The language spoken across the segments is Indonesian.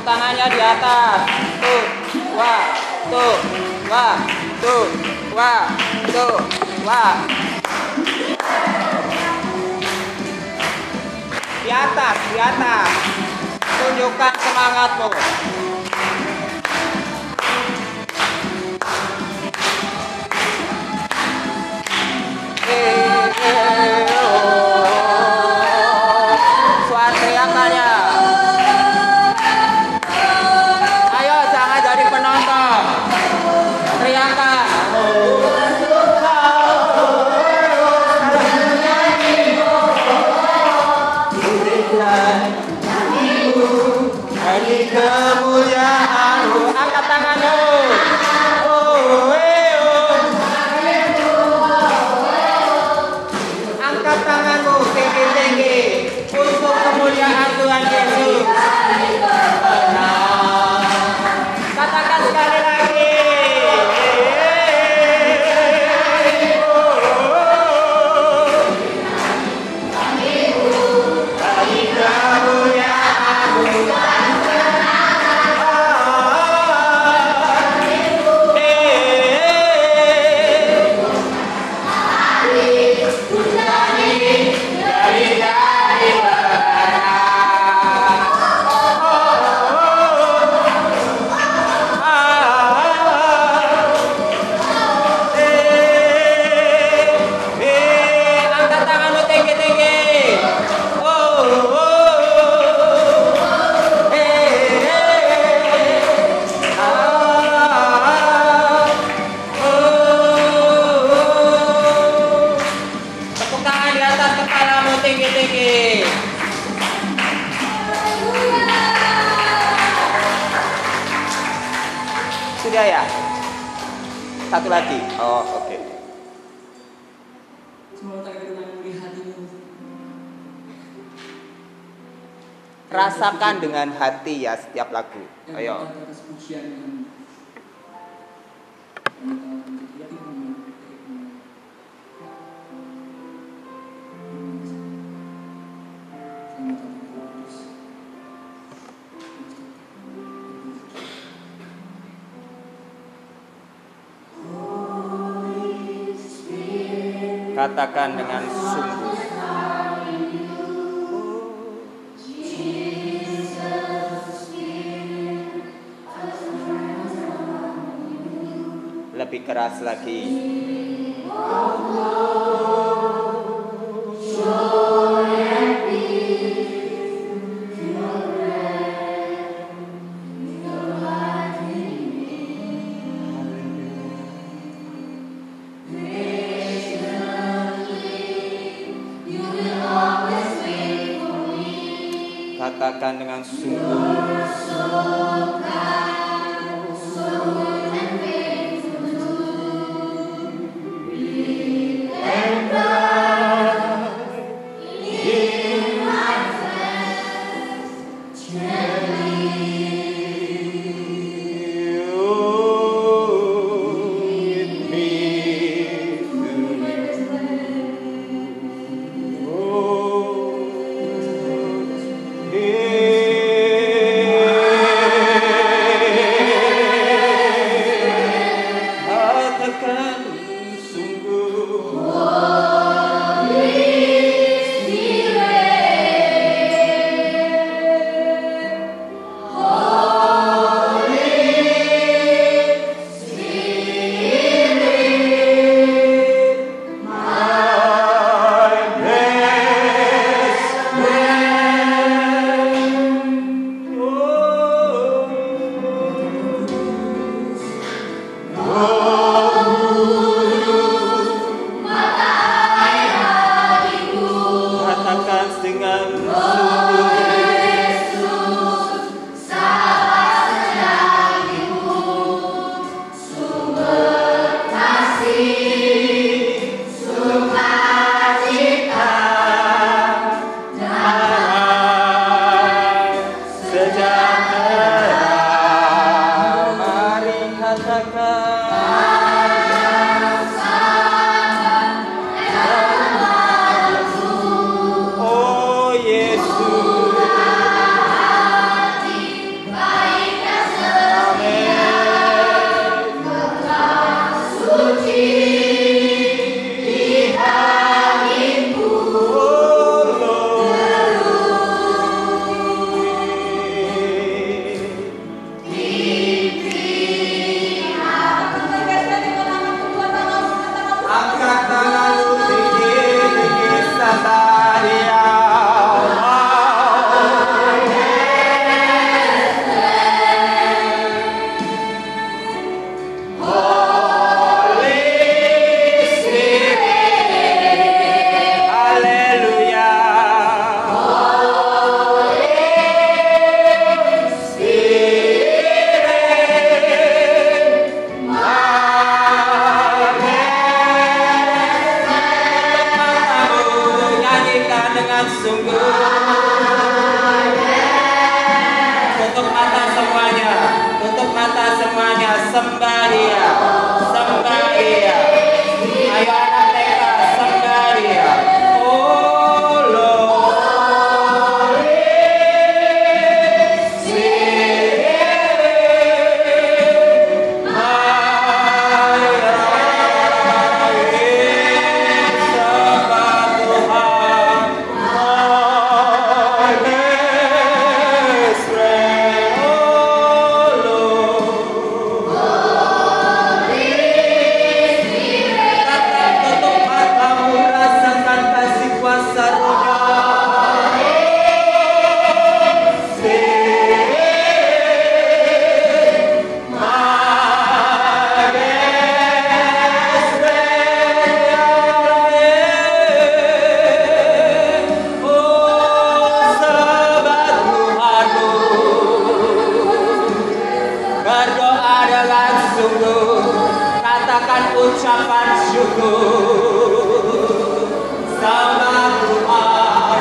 tangannya di atas. Tuh, wah, tuh, wah, tuh, wah, tuh, wah. Di atas, di atas. Tunjukkan semangatmu. Suara teriakannya. Ayo, jangan jadi penonton. Teriakan. Dari kemuliaanmu, angkat tanganmu. Angkat tanganmu tinggi-tinggi untuk kemuliaan Tuhan Yesus. Katakan sekali lagi. Sudah ya? Satu lagi. Oh, oke. Rasakan dengan hati ya setiap lagu. Ayo. Katakan dengan sungguh. Lebih keras lagi. Katakan dengan sungguh. Oh Yesus, semuanya sembah Dia, sembah Dia. Ayo anak TK sembah Dia. Oh Lord, ucapan syukur sama Tuhan.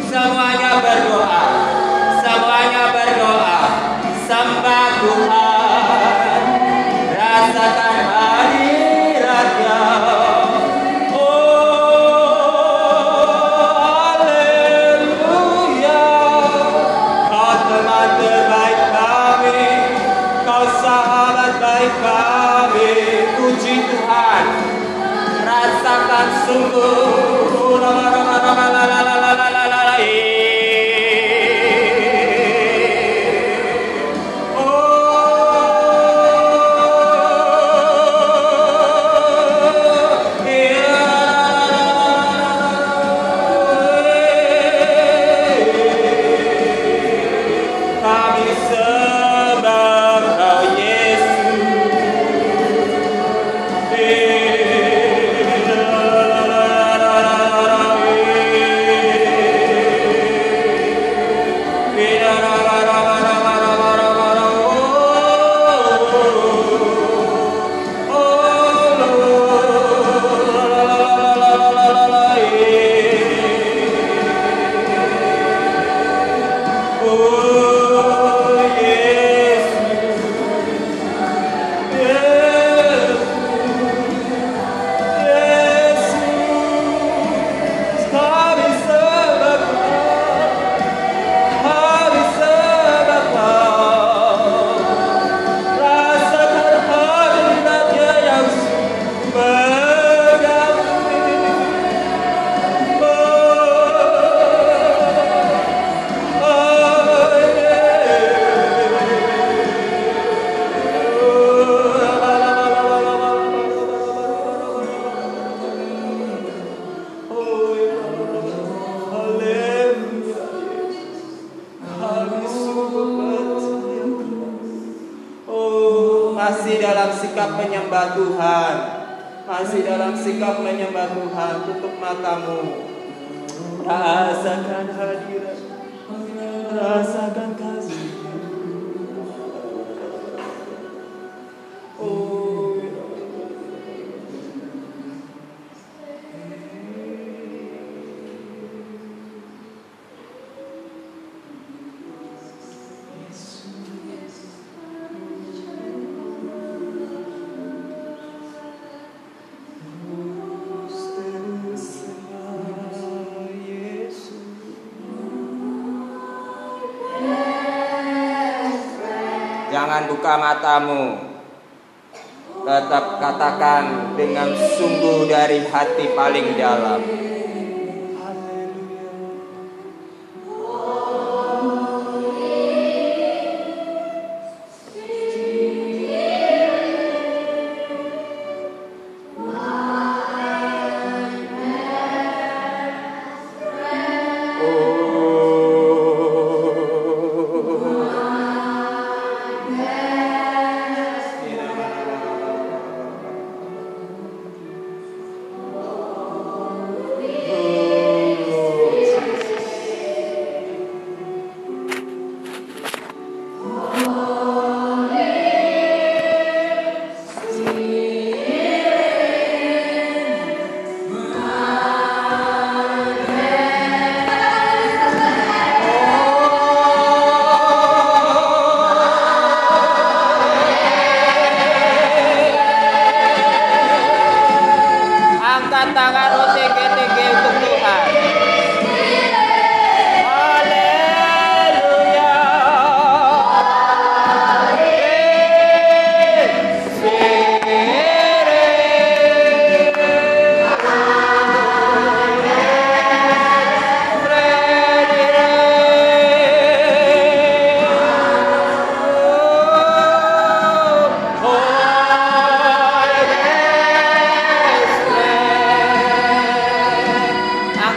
Semuanya berdoa, semuanya berdoa, sembah Tuhan, rasakan hadirat-Nya. Kami puji Tuhan, rasakan sungguh kami sembah Kau Yesus. Masih dalam sikap menyembah Tuhan, masih dalam sikap menyembah Tuhan. Tutup matamu, rasakan hadirat, rasakan kasih. Jangan buka matamu, tetap katakan dengan sungguh dari hati paling dalam.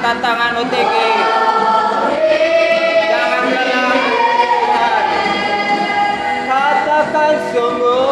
angkat tangan OTG. Jangan lelah Tuhan. Katakan sungguh.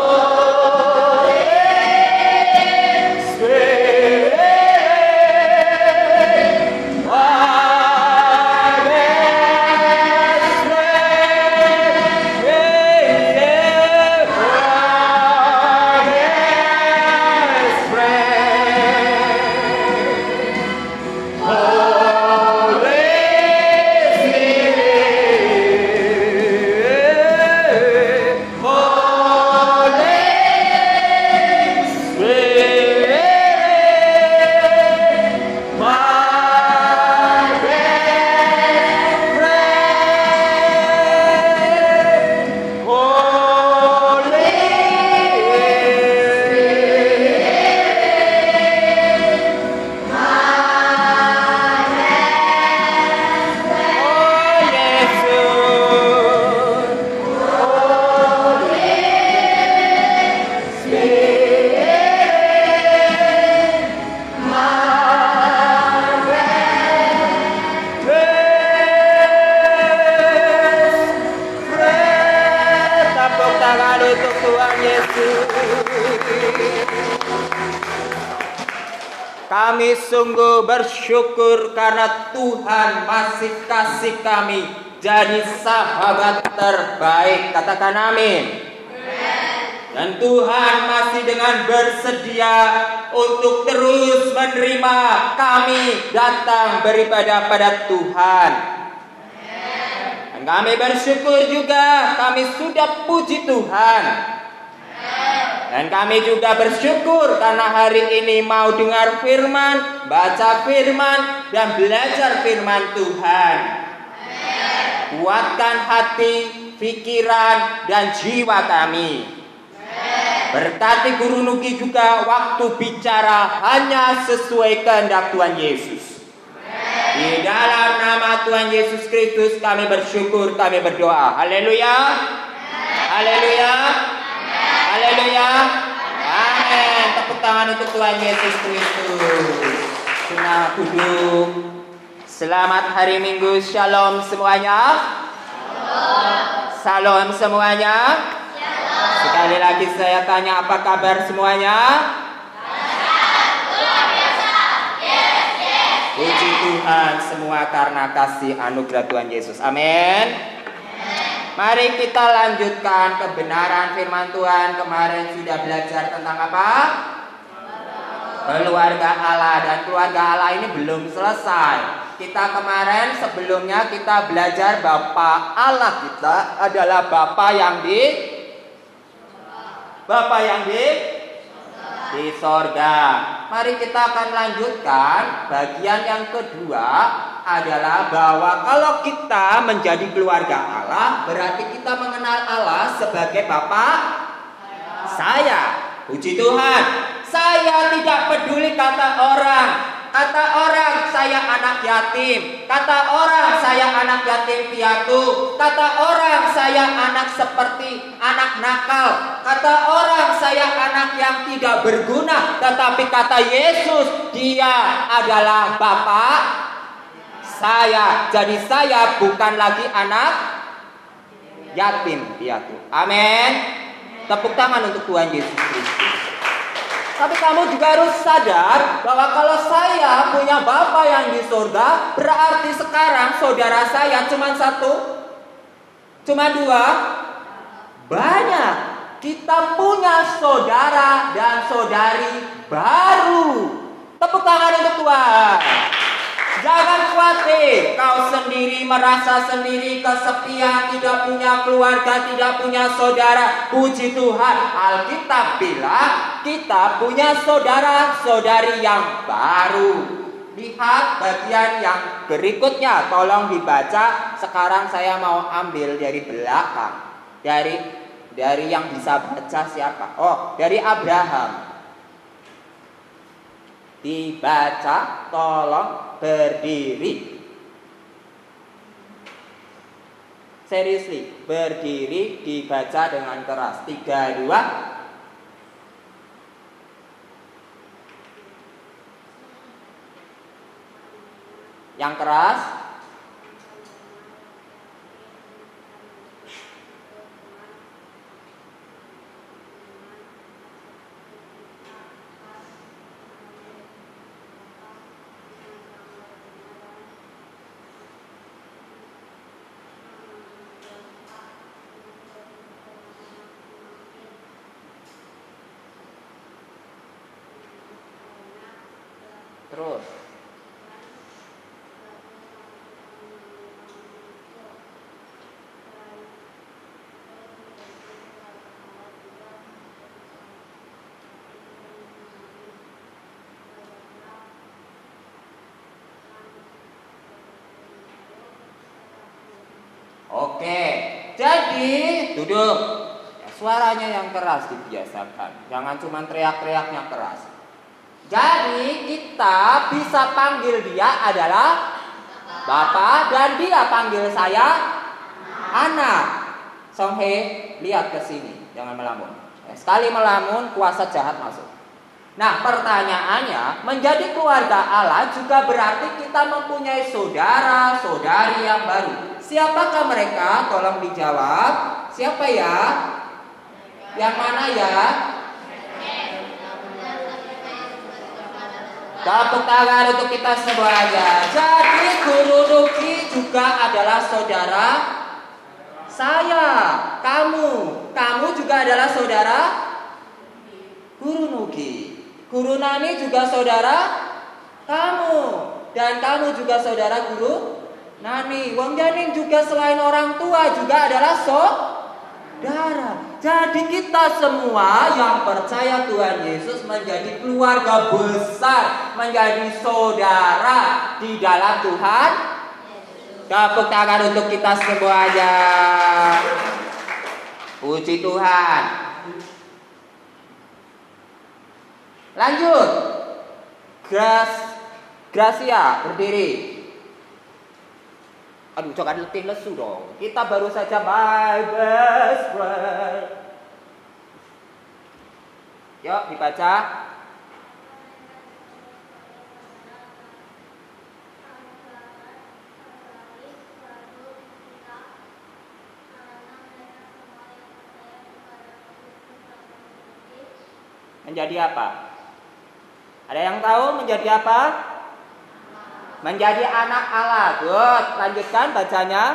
Kami sungguh bersyukur karena Tuhan masih kasih kami jadi sahabat terbaik. Katakan amin. Dan Tuhan masih dengan bersedia untuk terus menerima kami datang beribadah pada Tuhan. Dan kami bersyukur juga kami sudah puji Tuhan. Dan kami juga bersyukur karena hari ini mau dengar firman, baca firman, dan belajar firman Tuhan. Kuatkan hati, pikiran, dan jiwa kami. Berkati Guru Nugi juga waktu bicara hanya sesuai kehendak Tuhan Yesus. Di dalam nama Tuhan Yesus Kristus kami bersyukur, kami berdoa. Haleluya. Haleluya. Haleluya. Amin. Tepuk tangan untuk Tuhan Yesus Kristus. Kita duduk. Selamat hari Minggu. Shalom semuanya. Shalom semuanya. Sekali lagi saya tanya, apa kabar semuanya? Puji Tuhan semua karena kasih anugerah Tuhan Yesus. Amin. Mari kita lanjutkan kebenaran firman Tuhan. Kemarin sudah belajar tentang apa? Keluarga Allah. Dan keluarga Allah ini belum selesai. Kita kemarin sebelumnya kita belajar Bapa Allah kita adalah Bapa yang di sorga. Mari kita akan lanjutkan bagian yang kedua adalah bahwa kalau kita menjadi keluarga Allah, berarti kita mengenal Allah sebagai Bapa saya. Puji Tuhan. Saya tidak peduli kata orang. Kata orang saya anak yatim. Kata orang saya anak yatim piatu. Kata orang saya anak seperti anak nakal. Kata orang saya anak yang tidak berguna. Tetapi kata Yesus, dia adalah Bapa saya. Jadi saya bukan lagi anak yatim piatu. Amin. Tepuk tangan untuk Tuhan Yesus Kristus. Tapi kamu juga harus sadar bahwa kalau saya punya Bapa yang di surga, berarti sekarang saudara saya cuma satu? Cuma dua? Banyak. Kita punya saudara dan saudari baru. Tepuk tangan untuk Tuhan. Jangan khawatir, kau sendiri merasa sendiri kesepian, tidak punya keluarga, tidak punya saudara. Puji Tuhan, Alkitab bilang kita punya saudara-saudari yang baru. Lihat bagian yang berikutnya, tolong dibaca. Sekarang saya mau ambil dari belakang. Dari yang bisa baca siapa? Oh, dari Abraham. Dibaca, tolong berdiri. Seriously, berdiri, dibaca dengan keras. 3, 2. Yang keras. Terus. Oke, jadi duduk. Ya, suaranya yang keras dibiasakan. Jangan cuma teriak-teriaknya keras. Jadi kita bisa panggil dia adalah Bapak dan dia panggil saya anak. Song Hei, lihat ke sini, jangan melamun. Sekali melamun, kuasa jahat masuk. Nah, pertanyaannya, menjadi keluarga Allah juga berarti kita mempunyai saudara-saudari yang baru. Siapakah mereka? Tolong dijawab. Siapa ya? Yang mana ya? Tepuk tangan untuk kita semua aja. Jadi Guru Nuki juga adalah saudara saya. Kamu juga adalah saudara Guru Nuki. Guru Nani juga saudara kamu. Dan kamu juga saudara Guru Nani. Wong Janin juga selain orang tua juga adalah saudara. Jadi kita semua yang percaya Tuhan Yesus menjadi keluarga besar, menjadi saudara di dalam Tuhan. Tepuk tangan untuk kita semuanya. Puji Tuhan. Lanjut. Gracia berdiri. Aduh, jangan letih lesu dong. Kita baru saja my best friend. Yuk dibaca. Menjadi apa? Ada yang tahu menjadi apa? Menjadi anak Allah. Good. Lanjutkan bacanya.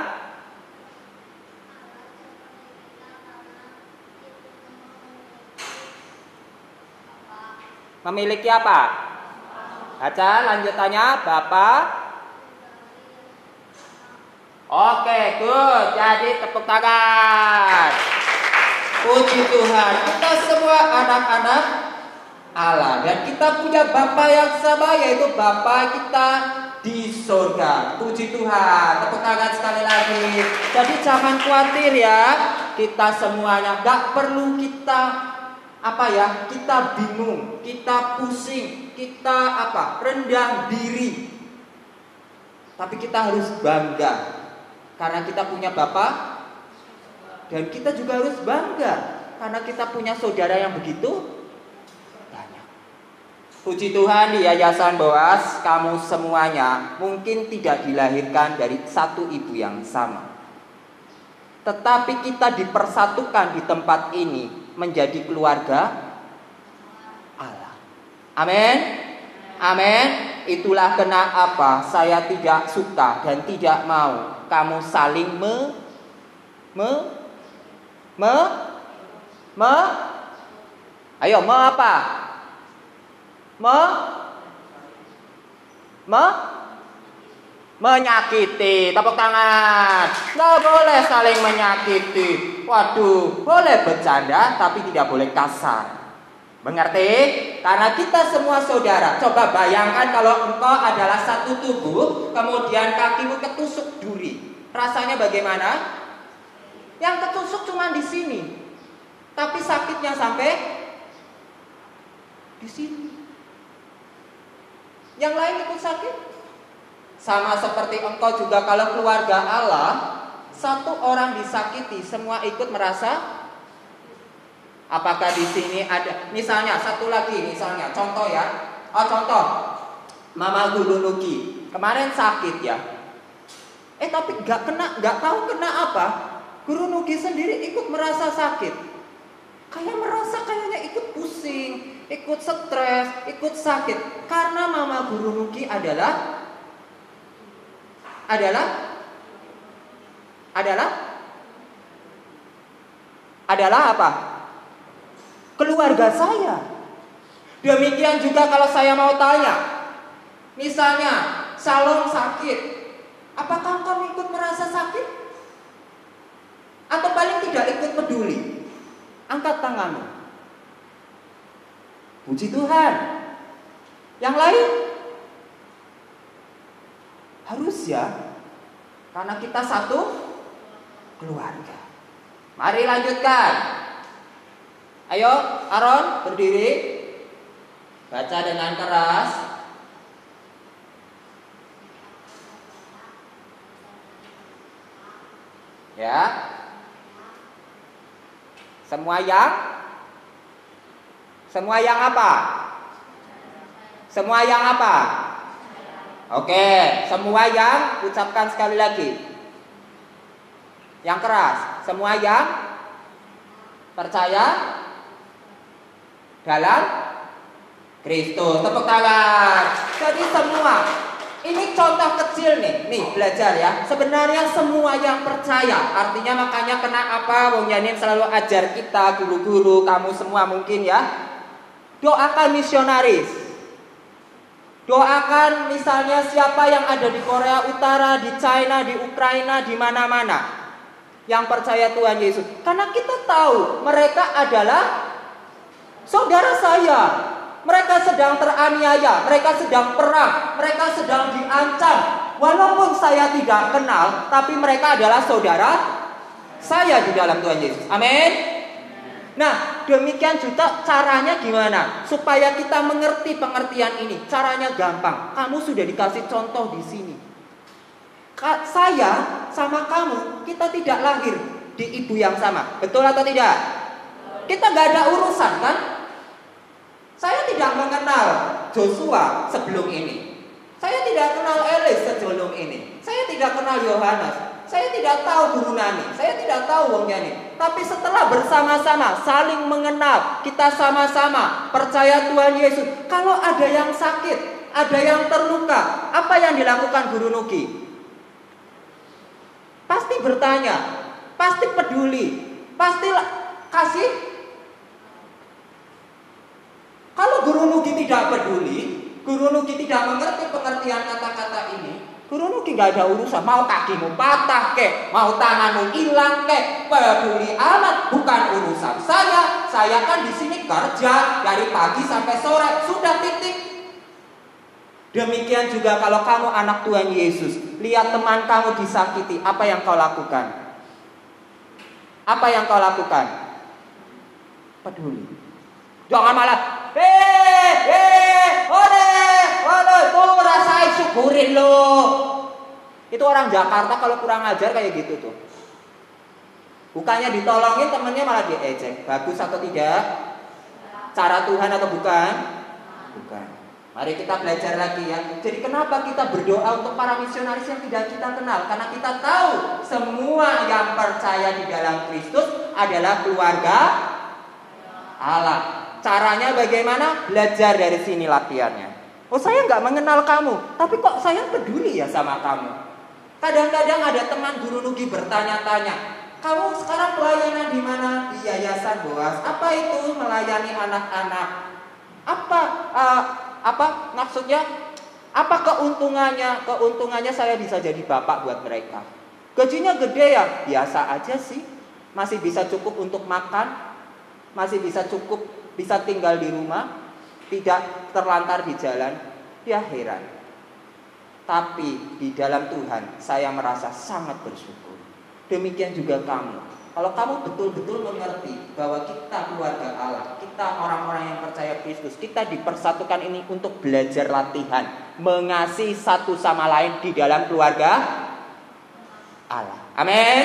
Memiliki apa? Baca lanjutannya. Bapak. Oke, good. Jadi tepuk tangan. Puji Tuhan. Kita semua anak-anak Allah. Dan kita punya Bapa yang sama, yaitu Bapa kita di surga. Puji Tuhan. Tepuk tangan sekali lagi. Jadi jangan khawatir ya. Kita semuanya gak perlu kita kita bingung, kita pusing, kita rendah diri. Tapi kita harus bangga karena kita punya Bapa. Dan kita juga harus bangga karena kita punya saudara yang begitu. Puji Tuhan, di Yayasan Boas, kamu semuanya mungkin tidak dilahirkan dari satu ibu yang sama. Tetapi kita dipersatukan di tempat ini menjadi keluarga Allah. Amin. Amin. Itulah kenapa saya tidak suka dan tidak mau kamu saling menyakiti. Tepuk tangan. Nggak boleh saling menyakiti. Waduh, boleh bercanda tapi tidak boleh kasar. Mengerti? Karena kita semua saudara. Coba bayangkan kalau engkau adalah satu tubuh, kemudian kakimu ketusuk duri. Rasanya bagaimana? Yang ketusuk cuma di sini, tapi sakitnya sampai di sini. Yang lain ikut sakit. Sama seperti engkau juga, kalau keluarga Allah, satu orang disakiti, semua ikut merasa. Apakah di sini ada, misalnya satu lagi, misalnya contoh ya, contoh, Mama Guru Nuki kemarin sakit ya. Tapi nggak tahu kena apa. Guru Nuki sendiri ikut merasa sakit. Kayak merasa kayaknya ikut pusing, ikut stres, ikut sakit. Karena Mama Guru Nuki adalah apa? Keluarga saya. Demikian juga kalau saya mau tanya, misalnya Salom sakit, apakah kamu ikut merasa sakit? Atau paling tidak ikut peduli? Angkat tanganmu. Puji Tuhan. Yang lain? Harus ya, karena kita satu keluarga. Mari lanjutkan. Ayo, Aaron berdiri. Baca dengan keras. Ya. Semua yang apa? Semua yang apa? Oke, semua yang, ucapkan sekali lagi. Yang keras. Semua yang percaya dalam Kristus. Tepuk tangan. Jadi semua. Ini contoh kecil nih. Nih belajar ya. Sebenarnya semua yang percaya. Artinya makanya kena apa? Wong Yanin selalu ajar kita, guru-guru, kamu semua mungkin ya. Doakan misionaris. Doakan misalnya siapa yang ada di Korea Utara, di China, di Ukraina, di mana-mana yang percaya Tuhan Yesus. Karena kita tahu mereka adalah saudara saya. Mereka sedang teraniaya, mereka sedang perang, mereka sedang diancam. Walaupun saya tidak kenal, tapi mereka adalah saudara saya di dalam Tuhan Yesus. Amin. Nah, demikian juga caranya gimana? Supaya kita mengerti pengertian ini. Caranya gampang. Kamu sudah dikasih contoh di sini. Saya sama kamu, kita tidak lahir di ibu yang sama. Betul atau tidak? Kita gak ada urusan kan? Saya tidak mengenal Joshua sebelum ini. Saya tidak kenal Elis sebelum ini. Saya tidak kenal Yohanes. Saya tidak tahu Guru Nani. Saya tidak tahu Wong Yani. Tapi setelah bersama-sama saling mengenal, kita sama-sama percaya Tuhan Yesus. Kalau ada yang sakit, ada yang terluka, apa yang dilakukan Guru Nuki? Pasti bertanya, pasti peduli, pasti kasih. Kalau Guru Nuki tidak peduli, Guru Nuki tidak mengerti pengertian kata-kata ini, Guru Nuki nggak ada urusan. Mau kakimu patah kek, mau tanganmu hilang kek, peduli amat, bukan urusan saya. Saya kan di sini kerja dari pagi sampai sore, sudah titik. Demikian juga kalau kamu anak Tuhan Yesus, lihat teman kamu disakiti, apa yang kau lakukan? Apa yang kau lakukan? Peduli. Jangan malah tuh rasain, syukurin lo. Itu orang Jakarta kalau kurang ajar kayak gitu tuh. Bukannya ditolongin, temennya malah diejek. Bagus atau tidak? Cara Tuhan atau bukan? Bukan. Mari kita belajar lagi ya. Jadi kenapa kita berdoa untuk para misionaris yang tidak kita kenal? Karena kita tahu semua yang percaya di dalam Kristus adalah keluarga Allah. Caranya bagaimana? Belajar dari sini latihannya. Oh, saya nggak mengenal kamu, tapi kok saya peduli ya sama kamu. Kadang-kadang ada teman Guru Nuki bertanya-tanya, kamu sekarang pelayanan di mana? Di Yayasan Boas. Apa itu melayani anak-anak? Apa maksudnya? Apa keuntungannya? Keuntungannya saya bisa jadi bapak buat mereka. Gajinya gede ya? Biasa aja sih. Masih bisa cukup untuk makan, masih bisa cukup, bisa tinggal di rumah, tidak terlantar di jalan. Ya heran. Tapi di dalam Tuhan saya merasa sangat bersyukur. Demikian juga kamu. Kalau kamu betul-betul mengerti bahwa kita keluarga Allah, kita orang-orang yang percaya Kristus, kita dipersatukan ini untuk belajar latihan mengasihi satu sama lain di dalam keluarga Allah. Amin.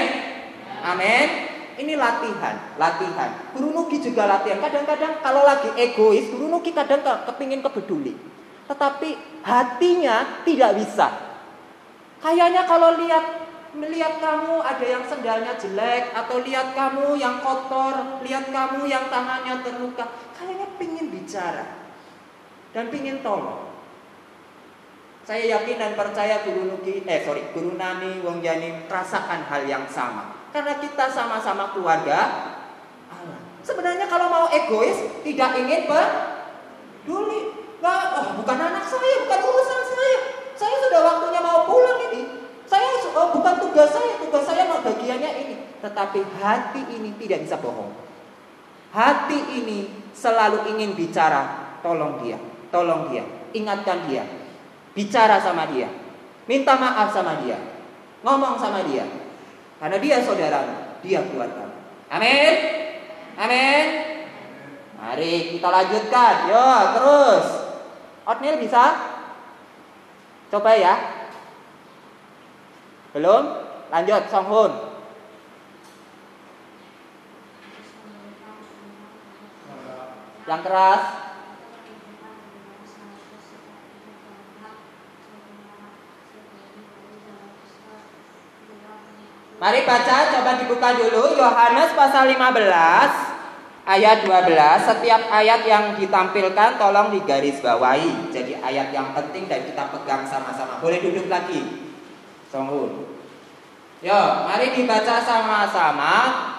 Amin. Ini latihan. Guru Nuki juga latihan. Kadang-kadang kalau lagi egois, Guru Nuki kadang kepingin kepeduli. Tetapi hatinya tidak bisa. Kayaknya kalau melihat kamu ada yang sendalnya jelek, atau lihat kamu yang kotor, lihat kamu yang tangannya terluka, kayaknya pingin bicara dan pingin tolong. Saya yakin dan percaya Guru Nani Wongjani merasakan hal yang sama. Karena kita sama-sama keluarga Allah. Sebenarnya kalau mau egois, tidak ingin peduli. Bukan anak saya, bukan urusan saya. Saya sudah waktunya mau pulang ini. Bukan tugas saya mau bagiannya ini. Tetapi hati ini tidak bisa bohong. Hati ini selalu ingin bicara. Tolong dia, ingatkan dia, bicara sama dia, minta maaf sama dia, ngomong sama dia. Karena dia saudaramu, dia keluargamu. Amin. Amin. Mari kita lanjutkan. Yo, terus. Otnil bisa? Coba ya. Belum? Lanjut, Songhun. Yang keras. Mari baca, coba dibuka dulu Yohanes pasal 15 ayat 12. Setiap ayat yang ditampilkan tolong digarisbawahi. Jadi ayat yang penting dan kita pegang sama-sama. Boleh duduk lagi, Songhun. Yo, mari dibaca sama-sama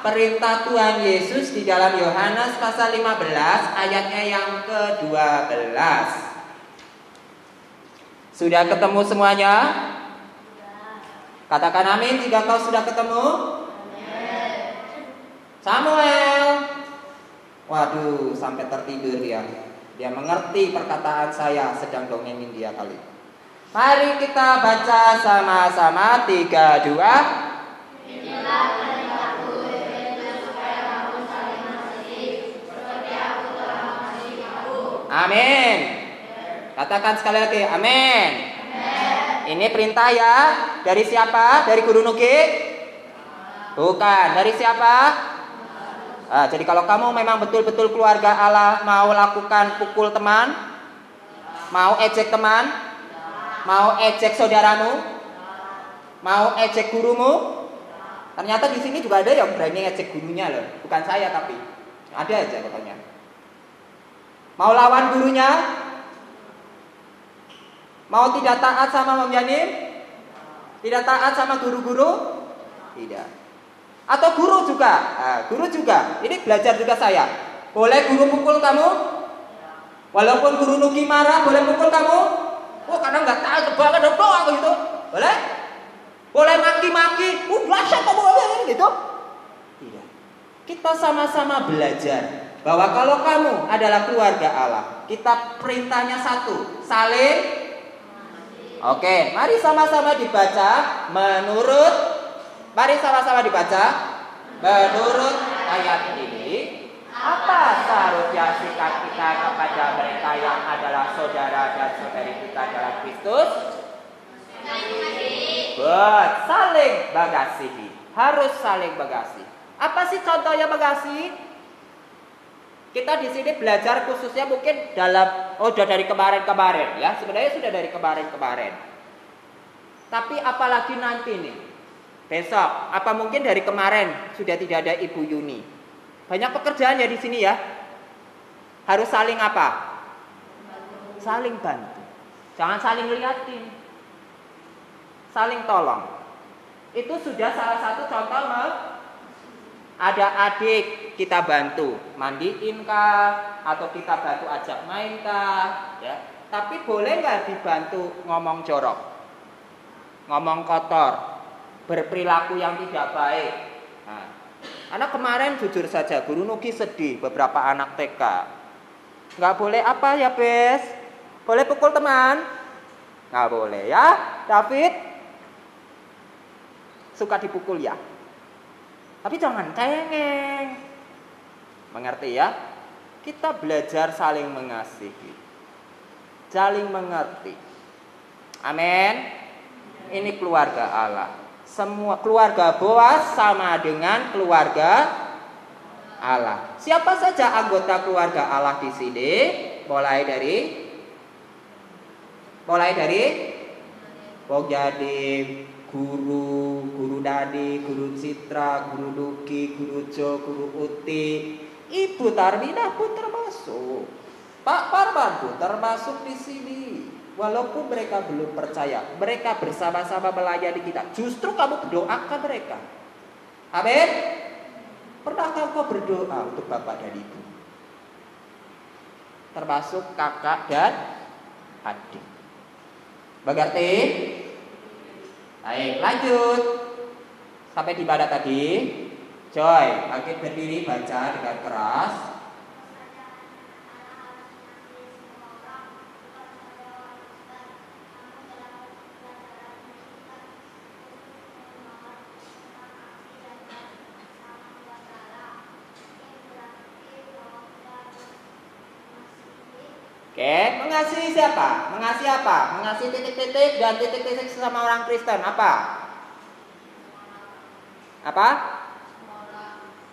perintah Tuhan Yesus di dalam Yohanes pasal 15 ayatnya yang ke-12. Sudah ketemu semuanya? Katakan amin jika kau sudah ketemu. Samuel. Waduh, sampai tertidur dia. Dia mengerti perkataan saya sedang dongengin dia kali. Mari kita baca sama-sama 3, 2. Inilah perintahku supaya kamu saling mengasihi seperti aku telah mengasihi kamu. Amin. Katakan sekali lagi, amin. Ini perintah ya. Dari siapa? Dari Guru Nuki? Bukan. Dari siapa? Jadi kalau kamu memang betul-betul keluarga Allah, mau lakukan pukul teman, mau ejek teman, mau ejek saudaramu, mau ejek gurumu. Ternyata di sini juga ada yang berani ejek gurunya loh. Bukan saya tapi ada aja pokoknya. Mau lawan gurunya? Mau tidak taat sama Om Yanim? Tidak taat sama guru-guru? Tidak. Atau guru juga? Guru juga. Ini belajar juga saya. Boleh guru pukul kamu? Walaupun Guru Nuki marah, boleh pukul kamu? Karena nggak taat banget doang gitu. Boleh? Boleh maki-maki? Dahsyat kamu gitu? Tidak. Kita sama-sama belajar bahwa kalau kamu adalah keluarga Allah, kita perintahnya satu, saling. Oke, mari sama-sama dibaca mari sama-sama dibaca menurut ayat ini. Apa seharusnya sikap kita kepada mereka yang adalah saudara dan saudari kita dalam Kristus? Saling mengasihi. Harus saling mengasihi. Apa sih contohnya mengasihi? Kita di sini belajar khususnya mungkin udah dari kemarin-kemarin ya. Sebenarnya sudah dari kemarin-kemarin. Tapi apalagi nanti nih. Besok, apa mungkin dari kemarin sudah tidak ada Ibu Yuni. Banyak pekerjaan ya di sini ya. Harus saling apa? Saling bantu. Jangan saling liatin. Saling tolong. Itu sudah salah satu contoh ada adik kita bantu mandiin kah, atau kita bantu ajak main kah, ya. Tapi boleh nggak dibantu ngomong jorok, ngomong kotor, berperilaku yang tidak baik. Karena kemarin jujur saja Guru Nuki sedih beberapa anak TK. Nggak boleh apa ya Bes? Boleh pukul teman? Nggak boleh ya David? Suka dipukul ya? Tapi jangan cengeng. Mengerti ya? Kita belajar saling mengasihi, saling mengerti. Amin. Ini keluarga Allah. Semua keluarga Boas sama dengan keluarga Allah. Siapa saja anggota keluarga Allah di sini? Mulai dari Mulai dari jadi guru Dadi, guru Citra, guru Duki, guru Jo, guru Uti, Ibu Tarminah pun termasuk, Pak Parman pun termasuk di sini. Walaupun mereka belum percaya, mereka bersama-sama melayani kita. Justru kamu berdoakan mereka. Amin. Pernahkah kau berdoa untuk bapak dan ibu? Termasuk kakak dan adik. Mengerti? Baik, lanjut. Sampai di mana tadi? Joy, bangkit berdiri, baca dengan keras. Oke, mengasihi siapa? Mengasihi apa? Mengasihi titik-titik dan titik-titik sesama orang Kristen. Apa? Apa?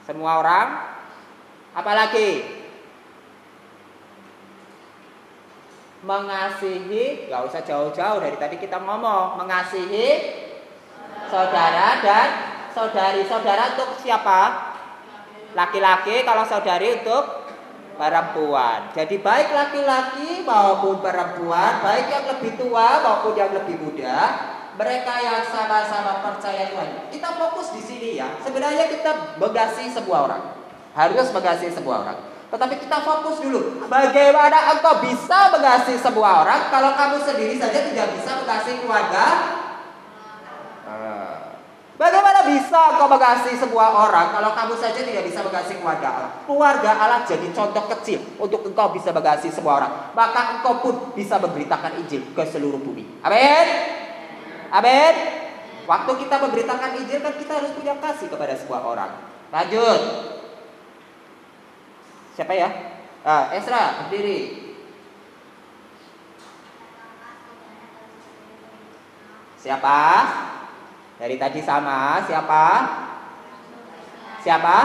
Semua orang. Apa lagi? Mengasihi, gak usah jauh-jauh dari tadi kita ngomong. Mengasihi saudara dan saudari. Saudara untuk siapa? Laki-laki, kalau saudari untuk perempuan. Jadi baik laki-laki maupun perempuan, baik yang lebih tua maupun yang lebih muda, mereka yang sama-sama percaya Tuhan. Kita fokus di sini ya. Sebenarnya kita mengasihi semua orang, harus mengasihi semua orang. Tetapi kita fokus dulu. Bagaimana engkau bisa mengasihi semua orang kalau kamu sendiri saja tidak bisa mengasihi keluarga? Bagaimana bisa kau mengasihi semua orang kalau kamu saja tidak bisa mengasihi keluarga Allah? Keluarga Allah jadi contoh kecil untuk engkau bisa mengasihi semua orang. Maka engkau pun bisa memberitakan Injil ke seluruh bumi. Amin. Amin. Waktu kita memberitakan Injil kan kita harus punya kasih kepada semua orang. Lanjut. Siapa ya? Esra, berdiri. Siapa? Dari tadi sama, siapa? Siapa?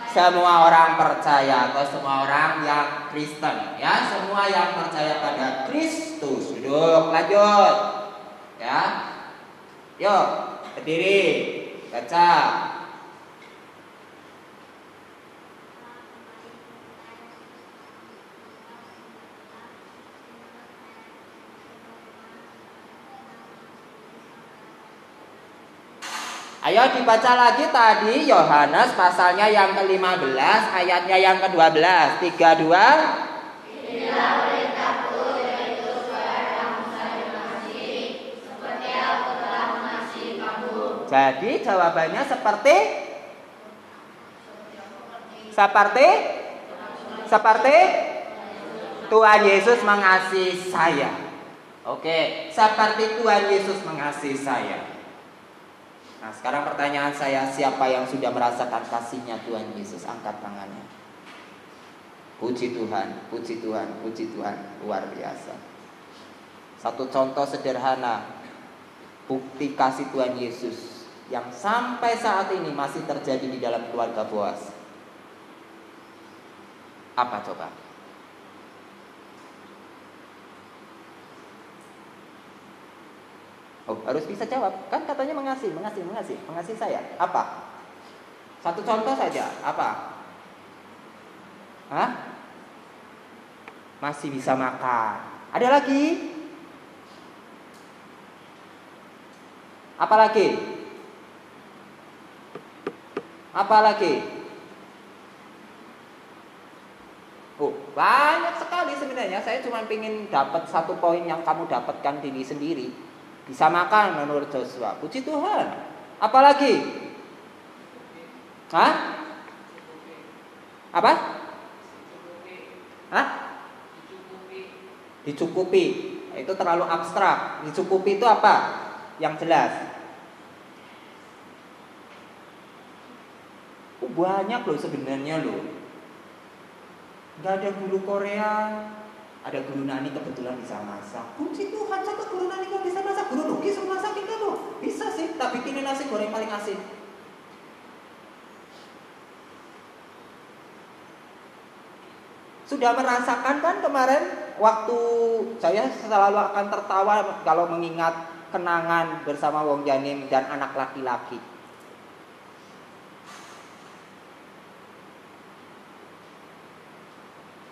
Semua orang percaya atau semua orang yang Kristen, ya, semua yang percaya pada Kristus. Duduk, lanjut. Ya. Yuk, berdiri. Baca. Ayo dibaca lagi tadi Yohanes pasalnya yang ke-15 ayatnya yang ke-12. 32. Inilah perintahku, yaitu supaya kamu saling mengasihi seperti aku telah mengasihi kamu. Jadi jawabannya seperti Tuhan Yesus mengasihi saya. Oke, seperti Tuhan Yesus mengasihi saya. Nah, sekarang pertanyaan saya, siapa yang sudah merasakan kasihnya Tuhan Yesus? Angkat tangannya. Puji Tuhan, puji Tuhan, puji Tuhan. Luar biasa. Satu contoh sederhana bukti kasih Tuhan Yesus yang sampai saat ini masih terjadi di dalam keluarga Boas. Apa coba? Oh, harus bisa jawab. Kan katanya mengasihi saya. Apa? Satu contoh saja. Apa? Hah? Masih bisa makan. Ada lagi? Apa lagi? Apa lagi? Oh, banyak sekali sebenarnya. Saya cuma ingin dapat satu poin yang kamu dapatkan diri sendiri. Bisa makan menurut Joshua. Puji Tuhan. Apalagi? Hah? Apa? Hah? Dicukupi. Itu terlalu abstrak. Dicukupi itu apa? Yang jelas. Banyak loh sebenarnya loh. Gak ada guru Korea. Ada guru nani kebetulan bisa masak. Puji Tuhan, coba guru nani kok bisa masak. Guru Nuki suruh masakin kamu. Bisa sih, tak bikinin nasi goreng paling asin. Sudah merasakan kan kemarin waktu saya selalu akan tertawa kalau mengingat kenangan bersama wong janim dan anak laki-laki.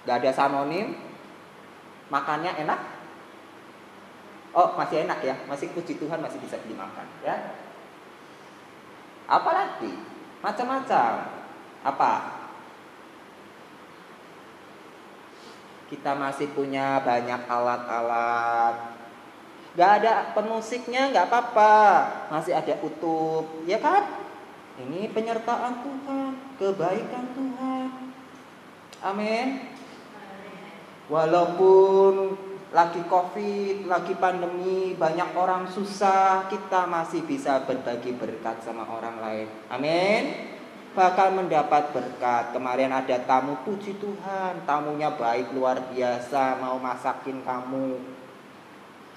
Gak ada sanonim, makannya enak. Oh, masih enak ya, masih puji Tuhan masih bisa dimakan ya. Apalagi macam-macam. Apa? Kita masih punya banyak alat-alat. Gak ada pemusiknya, gak apa-apa, masih ada utuh, ya kan? Ini penyertaan Tuhan, kebaikan Tuhan. Amin. Walaupun lagi COVID, lagi pandemi, banyak orang susah, kita masih bisa berbagi berkat sama orang lain. Amin. Bahkan mendapat berkat. Kemarin ada tamu, puji Tuhan, tamunya baik luar biasa, mau masakin kamu.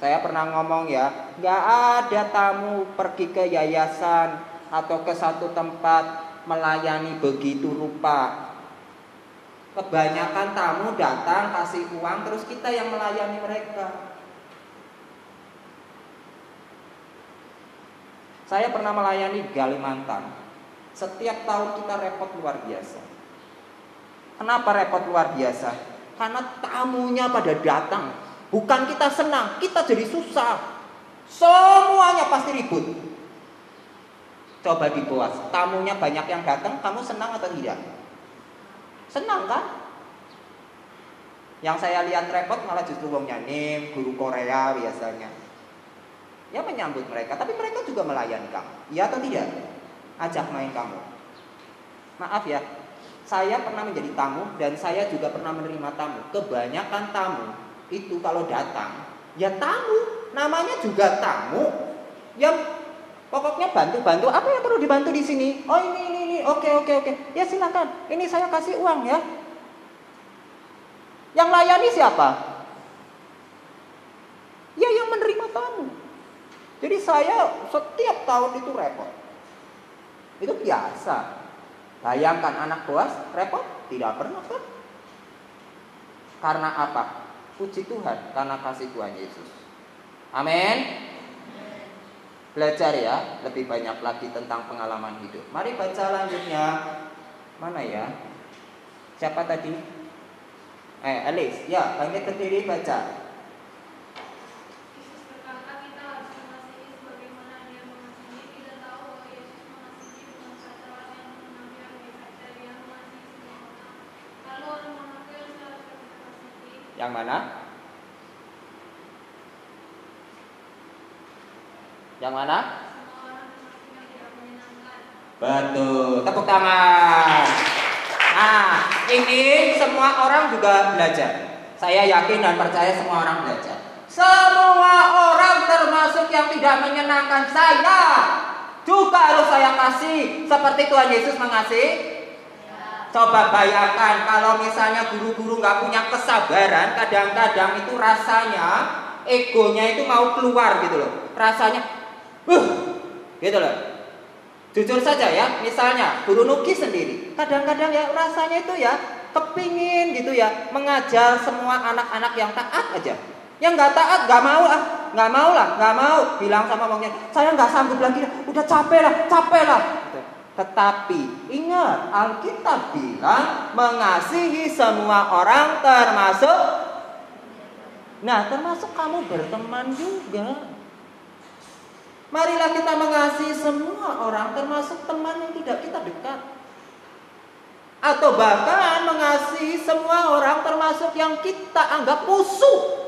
Saya pernah ngomong ya, gak ada tamu pergi ke yayasan atau ke satu tempat melayani begitu rupa. Kebanyakan tamu datang kasih uang, terus kita yang melayani mereka. Saya pernah melayani di Kalimantan. Setiap tahun kita repot luar biasa. Kenapa repot luar biasa? Karena tamunya pada datang. Bukan kita senang, kita jadi susah. Semuanya pasti ribut. Coba dibuat, tamunya banyak yang datang, kamu senang atau tidak? Senang kan? Yang saya lihat repot malah justru wong nyanim, guru Korea biasanya. Ya menyambut mereka, tapi mereka juga melayani kamu. Iya atau tidak? Ajak main kamu. Maaf ya, saya pernah menjadi tamu dan saya juga pernah menerima tamu. Kebanyakan tamu itu kalau datang, ya tamu, namanya juga tamu. Yang pokoknya bantu-bantu, apa yang perlu dibantu di sini? Oh ini. Oke. Ya silakan. Ini saya kasih uang ya. Yang layani siapa? Ya yang menerima tamu. Jadi saya setiap tahun itu repot. Itu biasa. Bayangkan anak buah repot? Tidak pernah kan? Karena apa? Puji Tuhan, karena kasih Tuhan Yesus. Amin. Belajar ya, lebih banyak lagi tentang pengalaman hidup. Mari baca lanjutnya. Mana ya? Siapa tadi? Alice. Ya, kami berdiri baca. Yesus berkata, kita harus mengasihi sebagaimana Dia mengasihi. Kita tahu bahwa Yesus mengasihi bukan saja orang yang mengenal Dia saja, Dia mengasihi semua orang. Lalu orang manakah yang seharusnya kita kasihi? Yang mana? Yang mana? Betul, tepuk tangan. Nah, ini semua orang juga belajar. Saya yakin dan percaya semua orang belajar. Semua orang termasuk yang tidak menyenangkan saya juga harus saya kasih seperti Tuhan Yesus mengasihi. Coba bayangkan kalau misalnya guru-guru gak punya kesabaran, kadang-kadang itu rasanya egonya itu mau keluar gitu loh. Rasanya gitu loh. Jujur saja ya, misalnya guru Nuki sendiri, kadang-kadang ya rasanya itu ya kepingin gitu ya mengajar semua anak-anak yang taat aja. Yang nggak taat nggak mau, bilang sama mongnya, saya nggak sanggup lagi, udah capek lah. Tetapi ingat, Alkitab bilang mengasihi semua orang termasuk kamu berteman juga. Marilah kita mengasihi semua orang, termasuk teman yang tidak kita dekat. Atau bahkan mengasihi semua orang, termasuk yang kita anggap musuh.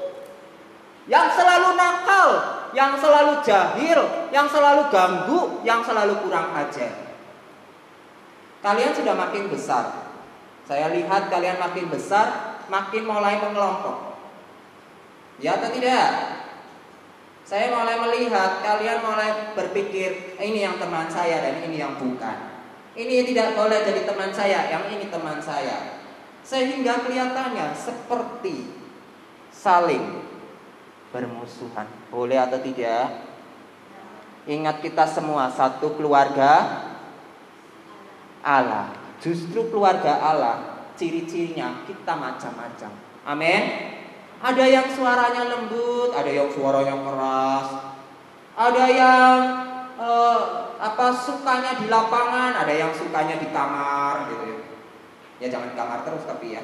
Yang selalu nakal, yang selalu jahil, yang selalu ganggu, yang selalu kurang ajar. Kalian sudah makin besar. Saya lihat kalian makin besar, makin mulai mengelompok. Ya atau tidak? Saya mulai melihat kalian mulai berpikir ini yang teman saya dan ini yang bukan. Ini tidak boleh jadi teman saya, yang ini teman saya. Sehingga kelihatannya seperti saling bermusuhan. Boleh atau tidak? Ingat kita semua satu keluarga Allah. Justru keluarga Allah ciri-cirinya kita macam-macam. Amin. Ada yang suaranya lembut, ada yang suaranya keras, ada yang sukanya di lapangan, ada yang sukanya di kamar gitu ya. Ya jangan di kamar terus tapi ya.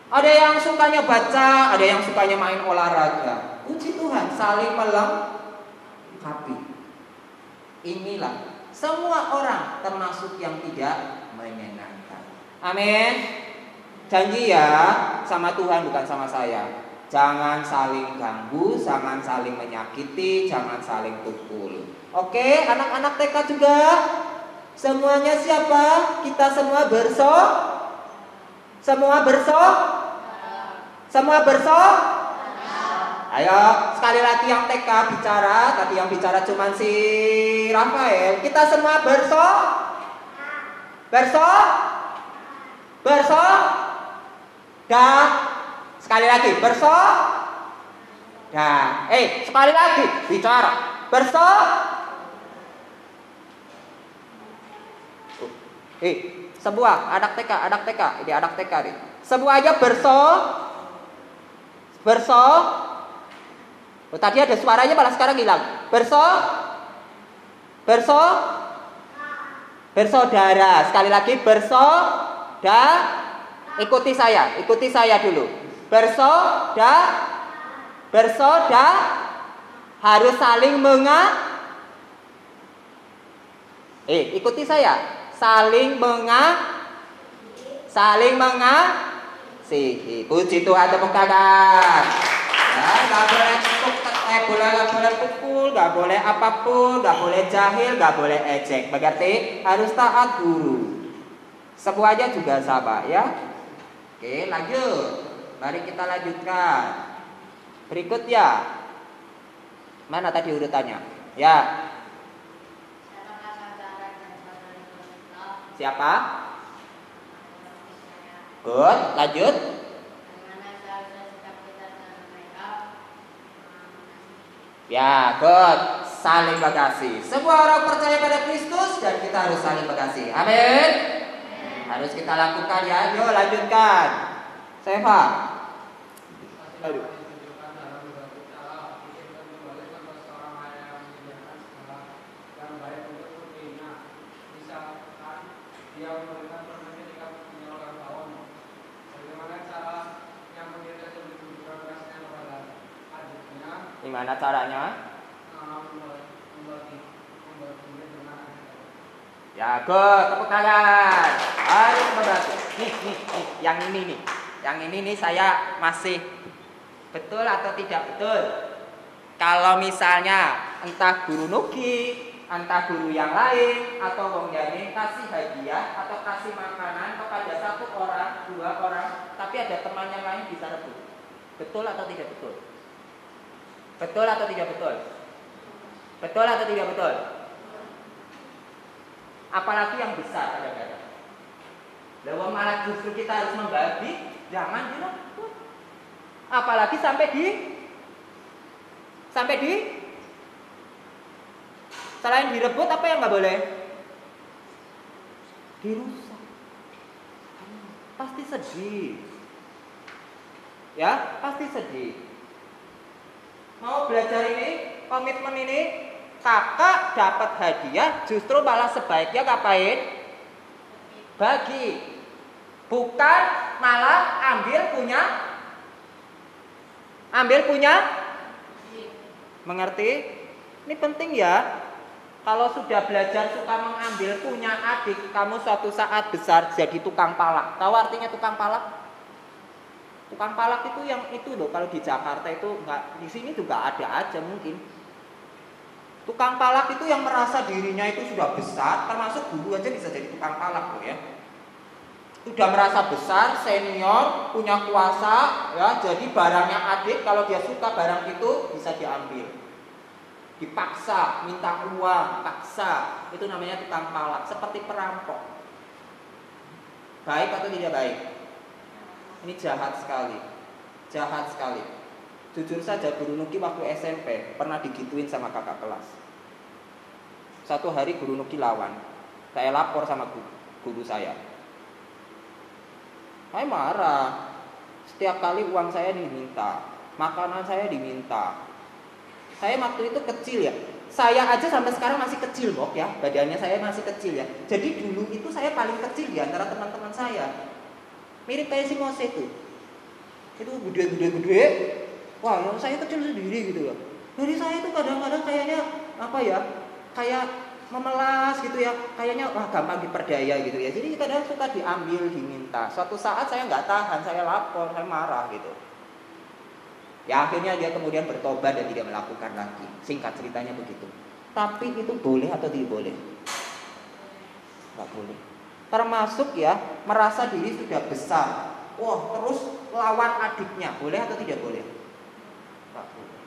Ada yang sukanya baca, ada yang sukanya main olahraga. Puji Tuhan, saling melengkapi. Inilah semua orang termasuk yang tidak menyenangkan. Amin. Janji ya sama Tuhan bukan sama saya. Jangan saling ganggu, jangan saling menyakiti, jangan saling pukul. Oke, anak-anak TK juga. Semuanya siapa? Kita semua Semua Semua Ayo, sekali lagi yang TK bicara. Tadi yang bicara cuma si Rafael. Kita semua dah. Sekali lagi dah. Sekali lagi bicara. Sebuah anak TK. Ini anak TK nih. Semua aja tadi ada suaranya malah sekarang hilang. Bersaudara. Sekali lagi ikuti saya dulu. Bersaudara harus saling ikuti saya. Saling mengasihi. Puji Tuhan, tepuk tangan. Ya, nggak boleh pukul, nggak boleh apapun, nggak boleh jahil, nggak boleh ejek. Berarti harus taat guru. Semuanya juga sama ya. Oke, lanjut. Mari kita lanjutkan. Berikut ya. Mana tadi urutannya? Ya. Siapa? Good, lanjut. Ya, good. Saling mengasihi. Semua orang percaya pada Kristus dan kita harus saling mengasihi. Amin. Harus kita lakukan ya. Yuk lanjutkan. Seva. Aduh. Gimana caranya? Ya, good, tepuk tangan. Ayo membantu. Nih, yang ini nih. Yang ini nih saya masih betul atau tidak betul? Kalau misalnya entah guru Nugi, entah guru yang lain atau Wong Yani kasih hadiah atau kasih makanan kepada satu orang, dua orang, tapi ada teman yang lain bisa rebut. Betul atau tidak betul? Betul atau tidak betul? Betul atau tidak betul? Apalagi yang besar kadang-kadang. Lalu malah justru kita harus membagi, jangan direbut. Apalagi sampai di selain direbut apa yang nggak boleh? Dirusak. Pasti sedih. Ya, pasti sedih. Mau belajar ini, komitmen ini, kakak dapat hadiah, justru malah sebaiknya ngapain? Bagi. Bukan malah ambil punya. Mengerti? Ini penting ya. Kalau sudah belajar suka mengambil punya adik, kamu suatu saat besar jadi tukang palak. Tahu artinya tukang palak? Tukang palak itu yang itu loh, kalau di Jakarta itu enggak, di sini juga ada aja mungkin. Tukang palak itu yang merasa dirinya itu sudah besar, termasuk guru aja bisa jadi tukang palak loh ya. Sudah merasa besar, senior, punya kuasa, ya, jadi barangnya adik kalau dia suka barang itu bisa diambil. Dipaksa, minta uang, paksa, itu namanya tukang palak, seperti perampok. Baik atau tidak baik? Ini jahat sekali. Jujur saja guru Nugi waktu SMP pernah digituin sama kakak kelas. Satu hari guru Nugi lawan. Saya lapor sama guru saya. Saya marah. Setiap kali uang saya diminta. makanan saya diminta. Saya waktu itu kecil ya. Saya aja sampai sekarang masih kecil kok ya. Badannya saya masih kecil ya. Jadi dulu itu saya paling kecil di antara teman-teman saya. Mirip kayak si Mose itu. Itu gede. Wah, yang saya kecil sendiri gitu loh. Jadi saya itu kadang-kadang kayaknya apa ya? Kayak memelas gitu ya. Kayaknya wah gampang diperdaya gitu ya. Jadi kadang suka diambil, diminta. Suatu saat saya nggak tahan, saya lapor, saya marah gitu. Ya akhirnya dia kemudian bertobat dan tidak melakukan lagi. Singkat ceritanya begitu. Tapi itu boleh atau tidak boleh? Nggak boleh. Termasuk ya merasa diri sudah besar. Wah terus lawan adiknya. Boleh atau tidak boleh? Nggak boleh.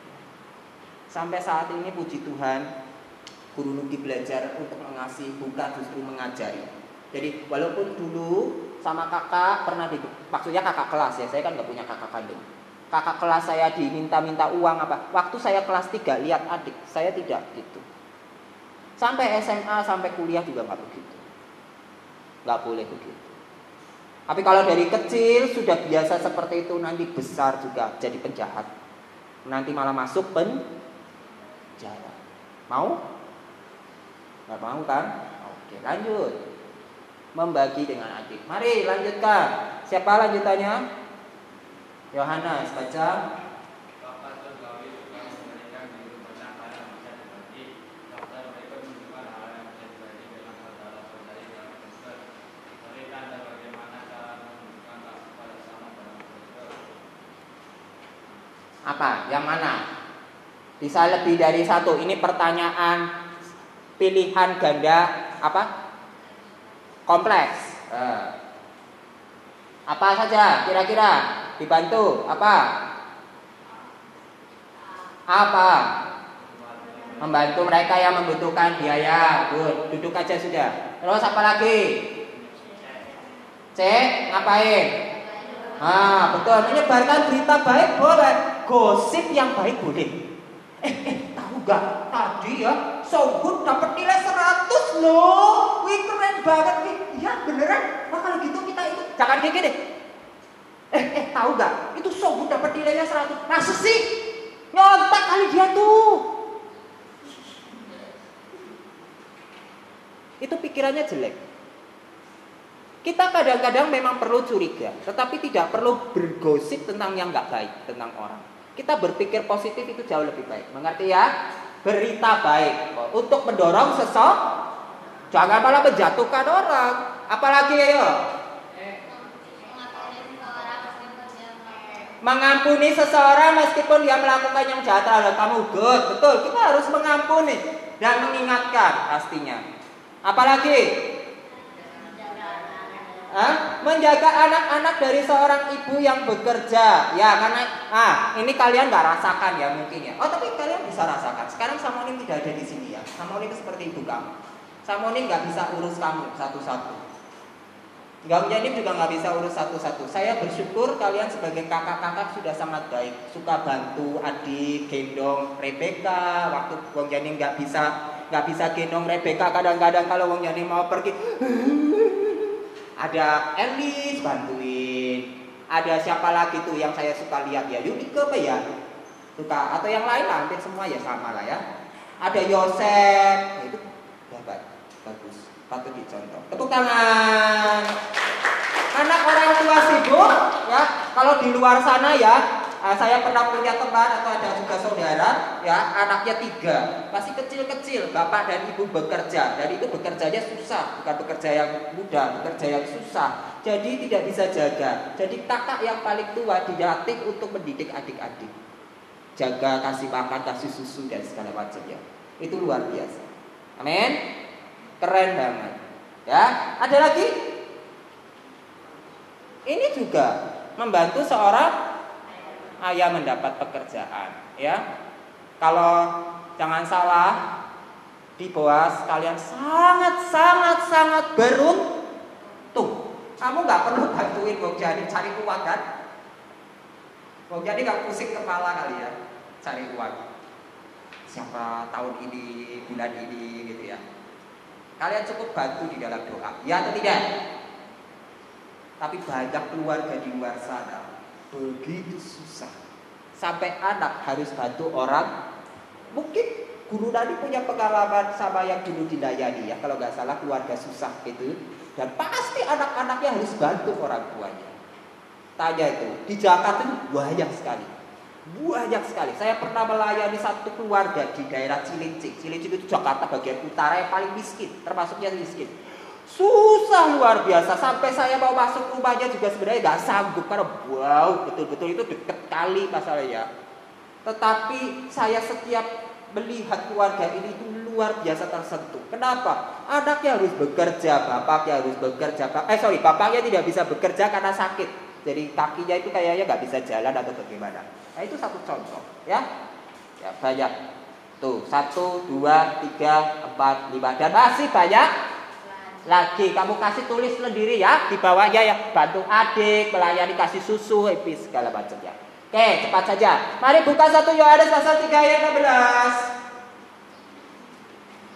Sampai saat ini puji Tuhan, Guru Nugi belajar untuk mengasihi, bukan justru mengajari. Jadi walaupun dulu sama kakak pernah maksudnya kakak kelas ya. Saya kan nggak punya kakak kandung. Kakak kelas saya diminta-minta uang apa. Waktu saya kelas 3 lihat adik, saya tidak gitu. Sampai SMA, sampai kuliah juga gak begitu. Gak boleh begitu. Tapi kalau dari kecil sudah biasa seperti itu, nanti besar juga jadi penjahat. Nanti malah masuk penjara. Mau? Gak mau kan? Oke, lanjut. Membagi dengan adik. Mari lanjutkan. Siapa lanjutannya? Yohanes, baca. Bapak Surgawi juga memberikan diri percakapan yang bisa dibagi. Dokter berikut menunjukkan hal yang bisa dibagi dengan saudara-saudari dalam Kristus. Berikan dan bagaimana cara menunjukkan kasih pada sama dalam Kristus. Apa? Yang mana? Bisa lebih dari satu. Ini pertanyaan pilihan ganda apa? Kompleks. Apa saja kira-kira? Dibantu apa? Membantu mereka yang membutuhkan biaya. Good. Duduk aja sudah. Terus apa lagi? C. Ngapain? Betul. Menyebarkan berita baik boleh. Gosip yang baik boleh. Tahu gak? Tadi ya Sogut dapat nilai 100 loh. Wih keren banget nih. Ya beneran. Nah kalau gitu kita ikut. Jangan kayak gini. Tahu gak? Itu Sogut dapat nilainya 100. Masa sih? Nyontek kali dia tuh. Itu pikirannya jelek. Kita kadang-kadang memang perlu curiga, tetapi tidak perlu bergosip tentang yang gak baik tentang orang. Kita berpikir positif itu jauh lebih baik. Mengerti ya? Berita baik untuk mendorong seseorang. Jangan malah menjatuhkan orang. Apalagi ya? Mengampuni seseorang meskipun dia melakukan yang jahat terhadap kamu. Good, betul. Kita harus mengampuni dan mengingatkan pastinya. Apalagi? Menjaga anak-anak dari seorang ibu yang bekerja. Ya, karena ini kalian nggak rasakan ya mungkin ya. Oh, tapi kalian bisa rasakan. Sekarang Samonim tidak ada di sini ya. Samonim seperti ibu kamu. Samonim nggak bisa urus kamu satu-satu. Gak Janim juga nggak bisa urus satu-satu. Saya bersyukur kalian sebagai kakak-kakak sudah sangat baik, suka bantu adik, gendong Rebecca. Waktu Wong Janim nggak bisa gendong Rebecca, kadang-kadang kalau Wong Janim mau pergi, ada Elis bantuin. Ada siapa lagi tuh yang saya suka lihat ya? Yunike apa ya? Suka atau yang lain lah, hampir semua ya sama lah ya. Ada Yosef, itu bagus. Patut dicontoh. Tepuk tangan. Anak orang tua sibuk ya. Kalau di luar sana ya, saya pernah punya teman atau ada juga saudara ya, anaknya 3, masih kecil-kecil, bapak dan ibu bekerja. Dan itu bekerjanya susah, bukan bekerja yang mudah, bekerja yang susah. Jadi tidak bisa jaga. Jadi kakak yang paling tua dilatih untuk mendidik adik-adik. Jaga, kasih makan, kasih susu dan segala macamnya. Itu luar biasa. Amin. Keren banget. Ya, ada lagi? Ini juga membantu seorang ayah mendapat pekerjaan, ya. Kalau jangan salah, di Boas kalian sangat beruntung. Kamu nggak perlu bantuin Bang Jadi cari uang kan? Bang Jadi nggak pusing kepala kali ya cari uang. Siapa tahun ini, bulan ini, gitu ya. Kalian cukup bantu di dalam doa, ya atau tidak? Tapi banyak keluarga di luar sana begitu susah Sampai anak harus bantu orang. Mungkin guru tadi punya pengalaman sama yang dulu dilayani ya, kalau nggak salah keluarga susah gitu. Dan pasti anak-anaknya harus bantu orang tuanya. Tanya itu, di Jakarta itu banyak sekali. Banyak sekali. Saya pernah melayani satu keluarga di daerah Cilincing. Cilincing itu Jakarta bagian utara yang paling miskin, termasuknya miskin. Susah luar biasa. Sampai saya mau masuk rumahnya juga sebenarnya nggak sanggup karena wow, betul-betul itu deket kali masalahnya. Tetapi saya setiap melihat keluarga ini itu luar biasa tersentuh. Kenapa? Anaknya harus bekerja, bapaknya harus bekerja. Bapaknya tidak bisa bekerja karena sakit. Jadi kakinya itu kayaknya nggak bisa jalan atau bagaimana. Nah itu satu contoh, ya. Ya banyak. Tuh 1, 2, 3, 4, 5 dan masih banyak lagi. Kamu kasih tulis sendiri ya di bawahnya ya. Bantu adik, melayani kasih susu, segala macam ya. Oke, cepat saja. Mari buka 1 Yohanes pasal 3 ayat 16.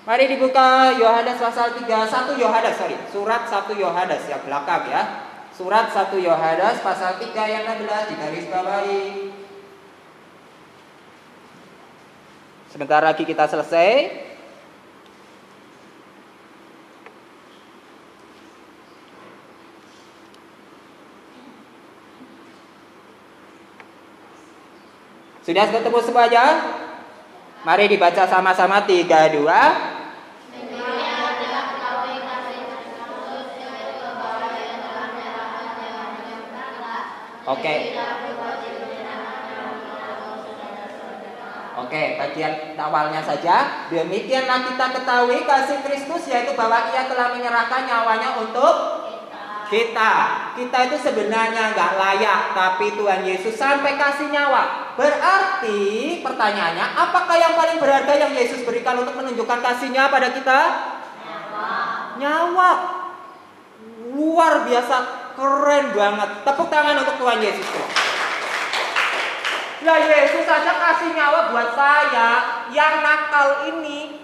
Mari dibuka Yohanes pasal 3. Surat 1 Yohanes yang belakang ya. Surat 1 Yohanes pasal 3 ayat 16 digaris bawahi. Sebentar lagi kita selesai. Sudah ketemu semuanya? Mari dibaca sama-sama 3, 2. Oke, bagian awalnya saja. Demikianlah kita ketahui kasih Kristus, yaitu bahwa Ia telah menyerahkan nyawanya untuk kita. Kita itu sebenarnya nggak layak, tapi Tuhan Yesus sampai kasih nyawa. Berarti pertanyaannya, apakah yang paling berharga yang Yesus berikan untuk menunjukkan kasihnya pada kita? Nyawa. Luar biasa, keren banget. Tepuk tangan untuk Tuhan Yesus. Lah Yesus saja kasih nyawa buat saya yang nakal ini.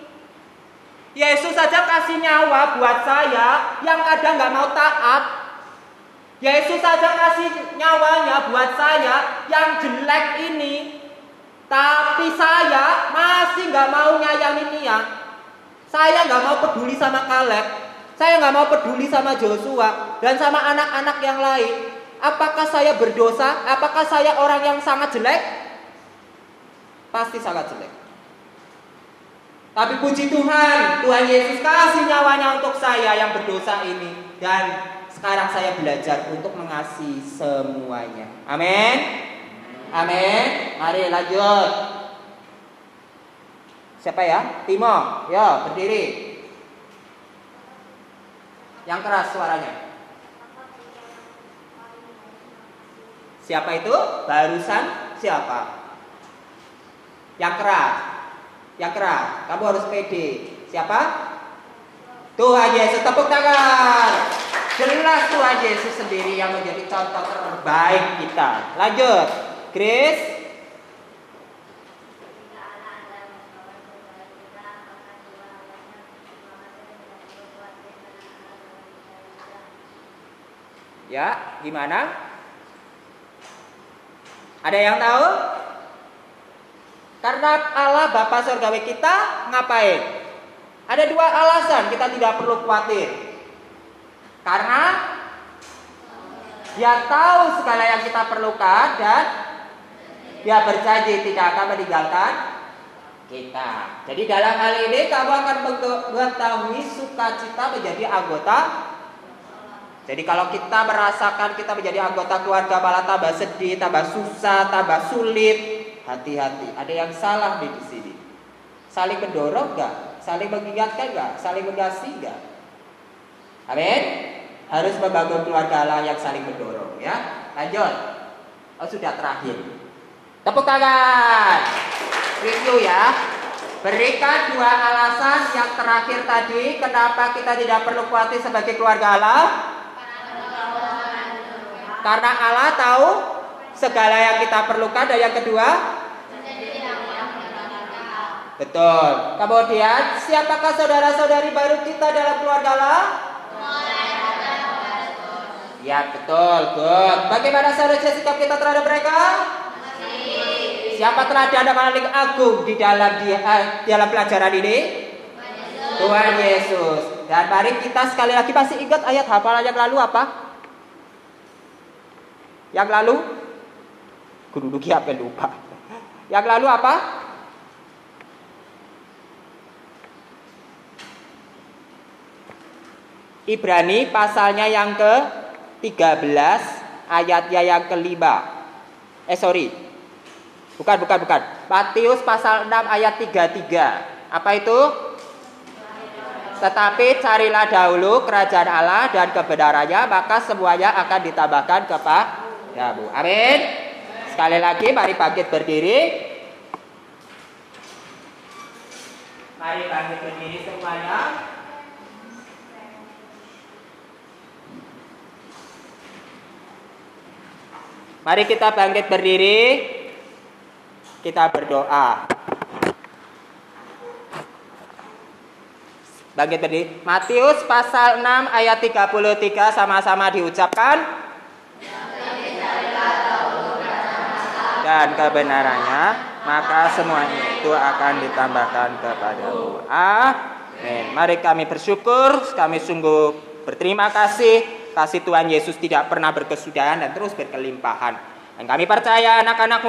Yesus saja kasih nyawa buat saya yang kadang nggak mau taat. Yesus saja kasih nyawanya buat saya yang jelek ini. Tapi saya masih nggak mau nyayangi dia. Saya nggak mau peduli sama Kaleb. Saya nggak mau peduli sama Joshua dan sama anak-anak yang lain. Apakah saya berdosa? Apakah saya orang yang sangat jelek? Pasti sangat jelek. Tapi puji Tuhan, Tuhan Yesus kasih nyawanya untuk saya yang berdosa ini. Dan sekarang saya belajar untuk mengasihi semuanya. Amin. Amin. Mari lanjut. Siapa ya? Timo. Ya, berdiri. Yang keras suaranya. Siapa itu? Barusan siapa? Yang keras. Yang keras. Kamu harus pede. Siapa? Tuhan Yesus. Tepuk tangan. Jelas Tuhan Yesus sendiri yang menjadi contoh terbaik kita. Lanjut. Grace. Ya, gimana? Ada yang tahu? Karena Allah Bapa Surgawi kita ngapain? Ada 2 alasan kita tidak perlu khawatir. Karena Dia tahu segala yang kita perlukan dan Dia berjanji tidak akan meninggalkan kita. Jadi dalam hal ini kamu akan mengetahui sukacita menjadi anggota. Jadi kalau kita merasakan kita menjadi anggota keluarga malah tambah sedih, tambah susah, tambah sulit, hati-hati. Ada yang salah nih di sini. Saling mendorong nggak? Saling mengingatkan nggak? Saling mengasihi nggak? Amin. Harus membangun keluarga Allah yang saling mendorong, ya. Lanjut. Oh sudah terakhir. Tepuk tangan. Review ya. Berikan 2 alasan yang terakhir tadi kenapa kita tidak perlu khawatir sebagai keluarga Allah. Karena Allah tahu segala yang kita perlukan. Dan yang kedua, betul. Kemudian, siapakah saudara-saudari baru kita dalam keluarga Allah? Ya betul, good. Bagaimana seharusnya sikap kita terhadap mereka? Siapa teladan yang paling agung di dalam pelajaran ini? Tuhan Yesus. Dan mari kita sekali lagi masih ingat ayat hafalan yang lalu apa? Yang lalu? Guru Duki apa lupa. Yang lalu apa? Ibrani pasalnya yang ke-13 ayatnya yang ke-5. Bukan. Matius pasal 6 ayat 33. Apa itu? Tetapi carilah dahulu kerajaan Allah dan kebenarannya, maka semuanya akan ditambahkan kepadamu. Amin. Sekali lagi mari bangkit berdiri. Mari bangkit berdiri semuanya. Mari kita bangkit berdiri. Kita berdoa. Bangkit berdiri. Matius pasal 6 ayat 33 sama-sama diucapkan. Dan kebenarannya, maka semuanya itu akan ditambahkan kepadamu. Amin. Mari kami bersyukur, kami sungguh berterima kasih. Kasih Tuhan Yesus tidak pernah berkesudahan dan terus berkelimpahan. Dan kami percaya anak-anak